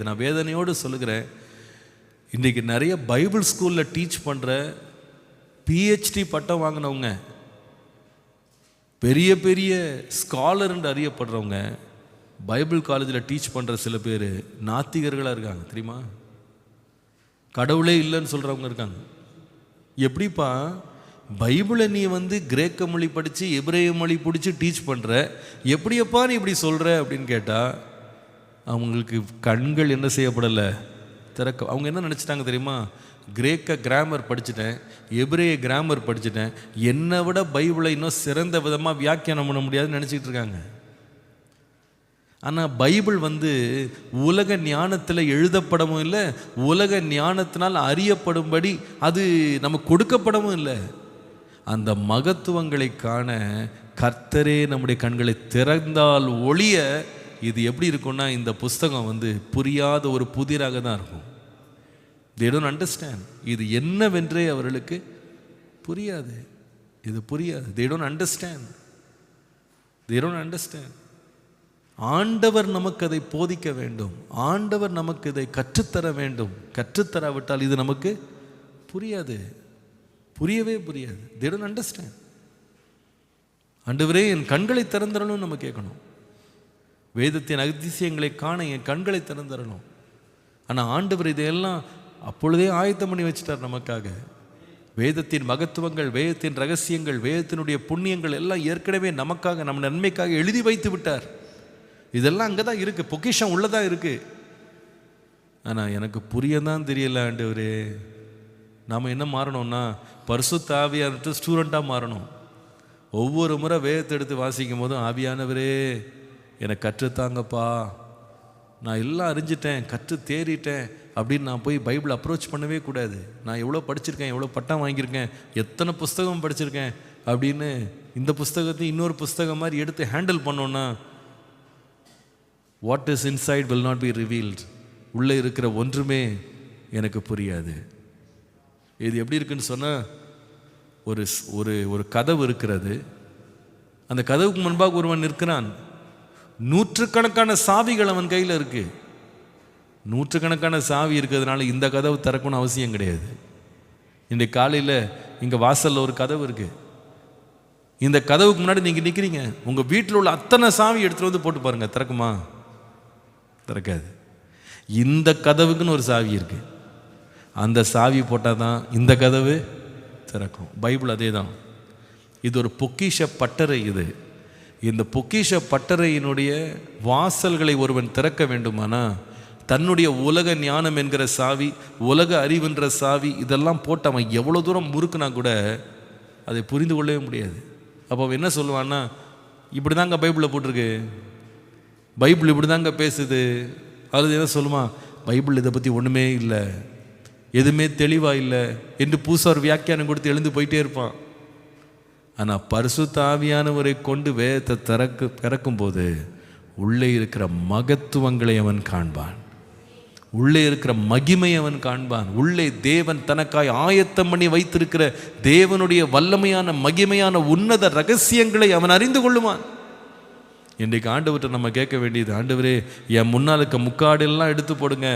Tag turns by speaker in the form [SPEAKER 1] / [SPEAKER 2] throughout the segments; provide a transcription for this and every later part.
[SPEAKER 1] நான் வேதனையோடு சொல்லுகிறேன், இன்றைக்கி நிறைய பைபிள் ஸ்கூலில் டீச் பண்ணுற பிஹெச்டி பட்டம் வாங்கினவங்க, பெரிய பெரிய ஸ்காலர்ன்னு அறியப்படுறவங்க, பைபிள் காலேஜில் டீச் பண்ணுற சில பேர் நாத்திகர்களாக இருக்காங்க தெரியுமா? கடவுளே இல்லைன்னு சொல்கிறவங்க இருக்காங்க. எப்படிப்பா பைபிளை நீ கிரேக்க மொழி படித்து எபிரேய மொழி பிடிச்சி டீச் பண்ணுற, எப்படியப்பா நீ இப்படி சொல்கிற அப்படின்னு கேட்டால் அவங்களுக்கு கண்கள் என்ன செய்யப்படலை, திறக்க. அவங்க என்ன நினச்சிட்டாங்க தெரியுமா? கிரேக்க கிராமர் படிச்சுட்டேன், எபிரேய கிராமர் படிச்சுட்டேன், என்னை விட பைபிளை இன்னும் சிறந்த விதமாக வியாக்கியானம் பண்ண முடியாதுன்னு நினச்சிக்கிட்டு இருக்காங்க. ஆனால் பைபிள் உலக ஞானத்தில் எழுதப்படவும் இல்லை, உலக ஞானத்தினால் அறியப்படும்படி அது நமக்கு கொடுக்கப்படவும் இல்லை. அந்த மகத்துவங்களை காண கர்த்தரே நம்முடைய கண்களை திறந்தால் ஒழிய இது எப்படி இருக்கும்னா, இந்த புஸ்தகம் புரியாத ஒரு புதிராக தான் இருக்கும். they don't understand. இது என்னவென்றே அவர்களுக்கு புரியாது. இது புரியாது. they don't understand. ஆண்டவர் நமக்கு அதை போதிக்க வேண்டும், ஆண்டவர் நமக்கு இதை கற்றுத்தர வேண்டும். கற்றுத்தராவிட்டால் இது நமக்கு புரியாது, புரியவே புரியாது. they don't understand. ஆண்டவரே என் கண்களை திறந்தரணும் நம்ம கேட்கணும். வேதத்தின் அதிசயங்களை காண என் கண்களை திறந்தரணும். ஆனால் ஆண்டவர் இதையெல்லாம் அப்பொழுதே ஆயத்தம் பண்ணி வச்சுட்டார் நமக்காக. வேதத்தின் மகத்துவங்கள், வேதத்தின் ரகசியங்கள், வேதத்தினுடைய புண்ணியங்கள் எல்லாம் ஏற்கனவே நமக்காக, நம் நன்மைக்காக எழுதி வைத்து விட்டார். இதெல்லாம் அங்கே தான் இருக்குது, பொக்கிஷம் உள்ளதாக இருக்குது. ஆனால் எனக்கு புரியதான் தெரியல ஆண்டவரே. நாம் என்ன மாறணும்னா, பரிசுத்த ஆவியானவர்கிட்ட ஸ்டூடெண்ட்டாக மாறணும். ஒவ்வொரு முறை வேதத்தை எடுத்து வாசிக்கும் போதும், ஆவியானவரே எனக்கு கற்றுத்தாங்கப்பா, நான் எல்லாம் அறிஞ்சிட்டேன், கற்று தேறிட்டேன் அப்படின்னு நான் போய் பைபிள் அப்ரோச் பண்ணவே கூடாது. நான் எவ்வளோ படிச்சிருக்கேன், எவ்வளோ பட்டம் வாங்கியிருக்கேன், எத்தனை புஸ்தகம் படிச்சிருக்கேன் அப்படின்னு இந்த புஸ்தகத்தையும் இன்னொரு புஸ்தகம் மாதிரி எடுத்து ஹேண்டில் பண்ணோன்னா, what is inside will not be revealed. உள்ளே இருக்கிற ஒன்றுமே எனக்கு புரியாது. இது எப்படி இருக்குன்னு சொன்னால், ஒரு ஒரு ஒரு கதவு இருக்கிறது, அந்த கதவுக்கு முன்பாக ஒருவன் நிற்கிறான். நூற்றுக்கணக்கான சாவிகள் அவன் கையில் இருக்கு. நூற்றுக்கணக்கான சாவி இருக்கிறதுனால இந்த கதவு திறக்கணும்னு அவசியம் கிடையாது. இன்றைக்கு காலையில் இங்கே வாசலில் ஒரு கதவு இருக்கு. இந்த கதவுக்கு முன்னாடி நீங்கள் நிற்கிறீங்க, உங்கள் வீட்டில் உள்ள அத்தனை சாவி எடுத்துகிட்டு போட்டு பாருங்க, திறக்குமா? திறக்காது. இந்த கதவுக்குன்னு ஒரு சாவி இருக்கு, அந்த சாவி போட்டால் தான் இந்த கதவு திறக்கும். பைபிள் அதே தான். இது ஒரு பொக்கிஷ பட்டறை. இந்த பொக்கிஷ பட்டறையினுடைய வாசல்களை ஒருவன் திறக்க வேண்டுமானா, தன்னுடைய உலக ஞானம் என்கிற சாவி, உலக அறிவுன்ற சாவி, இதெல்லாம் போட்டு அவன் எவ்வளோ தூரம் முறுக்குனா கூட அதை புரிந்து கொள்ளவே முடியாது. அப்போ அவன் என்ன சொல்லுவான்னா, இப்படி தாங்க பைபிளில் போட்டிருக்கு, பைபிள் இப்படி தாங்க பேசுது. அது என்ன சொல்லுமா, பைபிள் இதை பற்றி ஒன்றுமே இல்லை, எதுவுமே தெளிவாக இல்லை என்று புதுசாக ஒரு வியாக்கியானம் கொடுத்து எழுந்து போயிட்டே இருப்பான். ஆனால் பரிசுத்த ஆவியானவரை கொண்டு வேதத்தை திறக்கும்போது உள்ளே இருக்கிற மகத்துவங்களை அவன் காண்பான், உள்ளே இருக்கிற மகிமை அவன் காண்பான். உள்ளே தேவன் தனக்காய் ஆயத்தம் பண்ணி வைத்திருக்கிற தேவனுடைய வல்லமையான மகிமையான உன்னத ரகசியங்களை அவன் அறிந்து கொள்ளுவான். இன்றைக்கு ஆண்டவர்கிட்ட நம்ம கேட்க வேண்டியது, ஆண்டவரே என் முன்னாளுக்கு முக்காடெல்லாம் எடுத்து போடுங்க,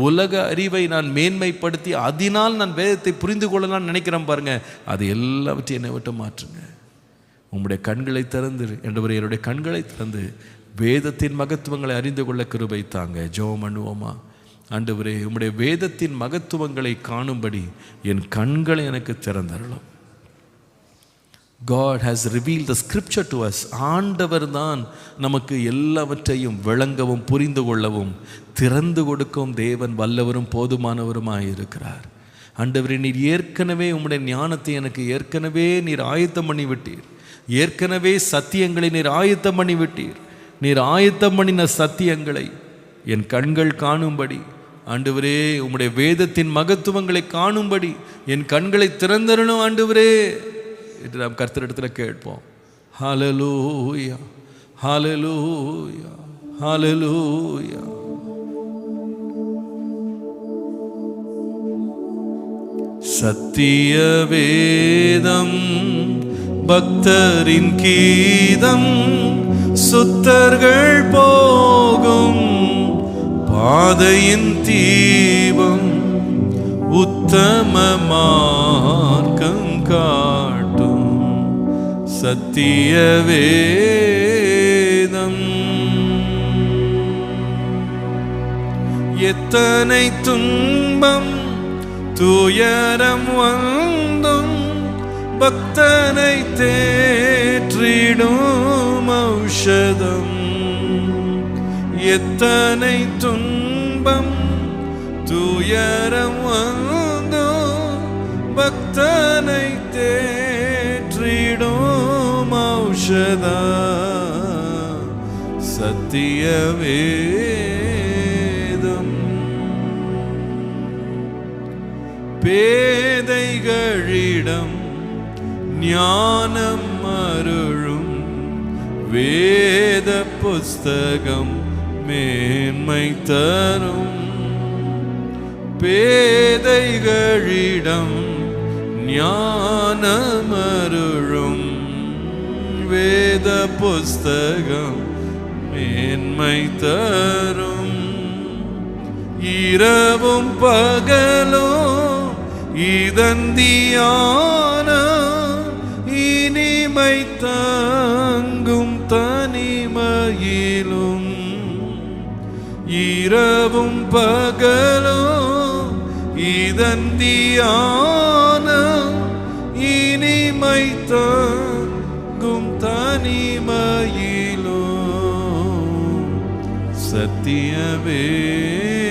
[SPEAKER 1] உலக அறிவை நான் மேன்மைப்படுத்தி அதனால் நான் வேதத்தை புரிந்து கொள்ளலாம்னு நினைக்கிறேன் பாருங்க, அது எல்லாவற்றையும் என்னை விட்டு மாற்றுங்க. உங்களுடைய கண்களை திறந்து, ஆண்டவரே என்னுடைய கண்களை திறந்து வேதத்தின் மகத்துவங்களை அறிந்து கொள்ள கிருபை தாங்க. ஜெபம் பண்ணுவோமா? ஆண்டவரே உம்முடைய வேதத்தின் மகத்துவங்களை காணும்படி என் கண்களை எனக்கு திறந்தருளும். God has revealed the scripture to us. ஆண்டவர் தான் நமக்கு எல்லாவற்றையும் விளங்கவும் புரிந்து கொள்ளவும் திறந்து கொடுக்கும் தேவன் வல்லவரும் போதுமானவருமாய் இருக்கிறார். ஆண்டவரே நீர் ஏற்கனவே உம்முடைய ஞானத்தை எனக்கு ஏற்கனவே நீர் ஆயத்தம் பண்ணி விட்டீர். ஏற்கனவே சத்தியங்களை நீர் ஆயத்தம் பண்ணி விட்டீர். நீர் ஆயத்தம் பண்ணின சத்தியங்களை என் கண்கள் காணும்படி, ஆண்டவரே உம்முடைய வேதத்தின் மகத்துவங்களை காணும்படி என் கண்களை திறந்தரணும் ஆண்டவரே என்று நாம் கர்த்தரிடத்தில் கேட்போம். ஹல்லேலூயா, ஹல்லேலூயா, ஹல்லேலூயா. சத்திய வேதம் பக்தரின் கீதம், சுத்தர்கள் போகும் பாதையின் தீபம் உத்தம மார்க்கம் காட்டும் சத்திய வேதம். எத்தனை துன்பம் துயரம் வந்தும் பக்தனை தேற்றிடும் ஔஷதம். எத்தனை துன்பம் துயரம் வந்தும் பக்தனை தேற்றிடும் ஔஷதம் சத்திய வேதம். பேதைகளிடம் ஞானம் அருளும் வேத புஸ்தகம் மேன்மை தரும். பேதைகளிடம் ஞானம் அருளும் வேத புஸ்தகம் மேன்மை தரும். இரவும் பகலும் இதன் தியானம் இனிமை தங்கும் தனிமையிலும். இரவும் பகலும் இதன் தியானம் இனிமை தங்கும் தனிமையிலும் சத்திய வேதம்.